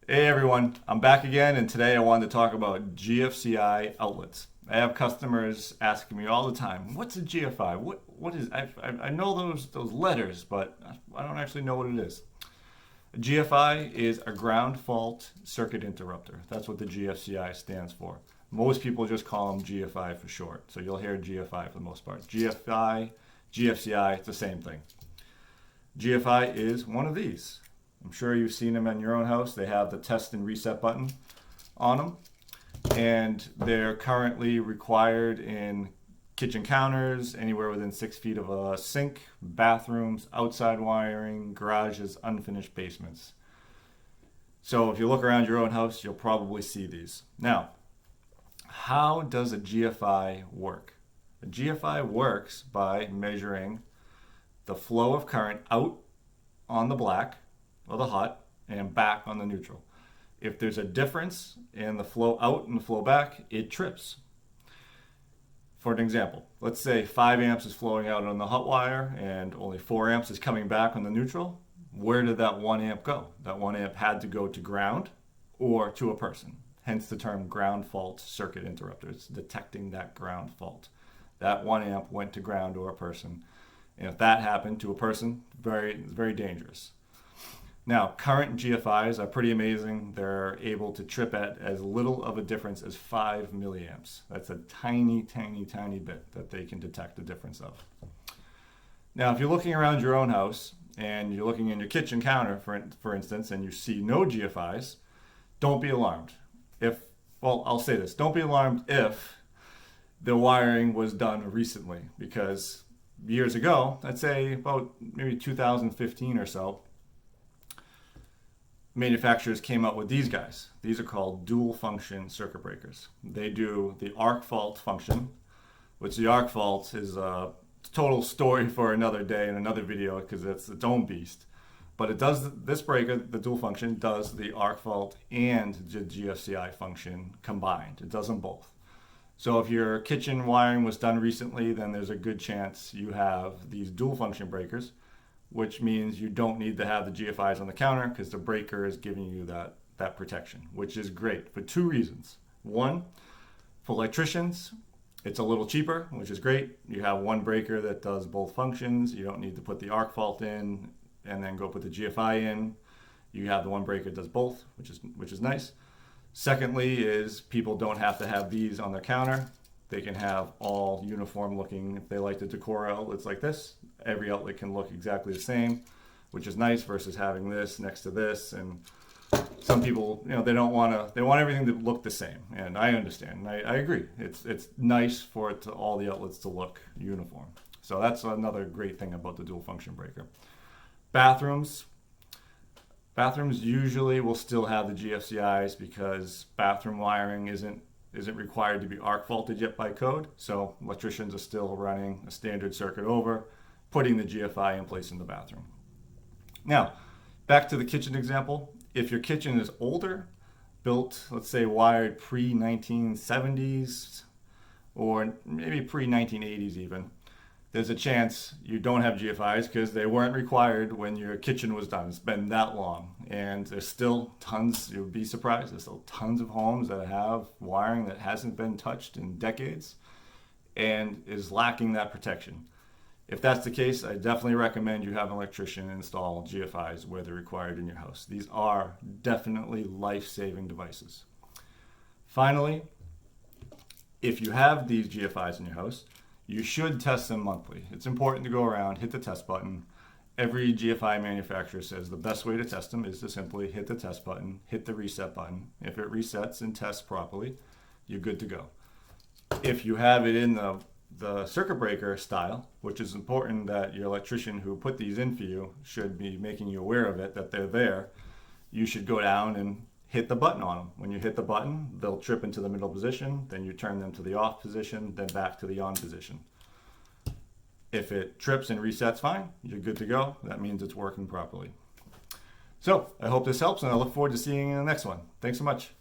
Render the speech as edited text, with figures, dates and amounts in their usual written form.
Hey everyone, I'm back again, and today I wanted to talk about GFCI outlets. I have customers asking me all the time, "What's a GFI? What is?" I know those letters, but I don't actually know what it is. A GFI is a ground fault circuit interrupter. That's what the GFCI stands for. Most people just call them GFI for short, so you'll hear GFI for the most part. GFI, GFCI, it's the same thing. GFI is one of these. I'm sure you've seen them in your own house. They have the test and reset button on them, and they're currently required in kitchen counters, anywhere within 6 feet of a sink, bathrooms, outside wiring, garages, unfinished basements. So if you look around your own house, you'll probably see these. Now, how does a GFI work? A GFI works by measuring the flow of current out on the black or the hot and back on the neutral. If there's a difference in the flow out and the flow back, it trips. For an example, let's say 5 amps is flowing out on the hot wire and only 4 amps is coming back on the neutral. Where did that 1 amp go? That 1 amp had to go to ground or to a person. Hence the term ground fault circuit interrupter. It's detecting that ground fault. That 1 amp went to ground or a person. And if that happened to a person, very dangerous. Now, current GFIs are pretty amazing. They're able to trip at as little of a difference as 5 milliamps. That's a tiny bit that they can detect the difference of. Now, if you're looking around your own house and you're looking in your kitchen counter, for instance, and you see no GFIs, don't be alarmed. I'll say this, don't be alarmed if the wiring was done recently, because years ago, I'd say about maybe 2015 or so, manufacturers came up with these guys. These are called dual function circuit breakers. They do the arc fault function, which the arc fault is a total story for another day in another video because it's its own beast. But it does, this breaker, the dual function, does the arc fault and the GFCI function combined. It does them both. So if your kitchen wiring was done recently, then there's a good chance you have these dual function breakers, which means you don't need to have the GFIs on the counter because the breaker is giving you that protection, which is great for 2 reasons. One, for electricians, it's a little cheaper, which is great. You have one breaker that does both functions. You don't need to put the arc fault in and then go put the GFI in. You have the one breaker that does both, which is nice. Secondly is people don't have to have these on their counter. They can have all uniform looking. If they like the decor outlets like this, every outlet can look exactly the same, which is nice versus having this next to this. And some people, they want everything to look the same. And I understand, and I agree. It's nice for all the outlets to look uniform. So that's another great thing about the dual function breaker. Bathrooms usually will still have the GFCIs because bathroom wiring isn't required to be arc faulted yet by code. So electricians are still running a standard circuit over, putting the GFI in place in the bathroom. Now, back to the kitchen example. If your kitchen is older, built, let's say wired pre-1970s or maybe pre-1980s even, there's a chance you don't have GFIs because they weren't required when your kitchen was done. It's been that long. And there's still tons, you would be surprised, there's still tons of homes that have wiring that hasn't been touched in decades and is lacking that protection. If that's the case, I definitely recommend you have an electrician install GFIs where they're required in your house. These are definitely life-saving devices. Finally, if you have these GFIs in your house, you should test them monthly. It's important to go around, hit the test button. Every GFI manufacturer says the best way to test them is to simply hit the test button, hit the reset button. If it resets and tests properly, you're good to go. If you have it in the circuit breaker style, which is important that your electrician who put these in for you should be making you aware of it, that they're there, you should go down and hit the button on them. When you hit the button, they'll trip into the middle position, then you turn them to the off position, then back to the on position. If it trips and resets fine, you're good to go. That means it's working properly. So I hope this helps, and I look forward to seeing you in the next one. Thanks so much.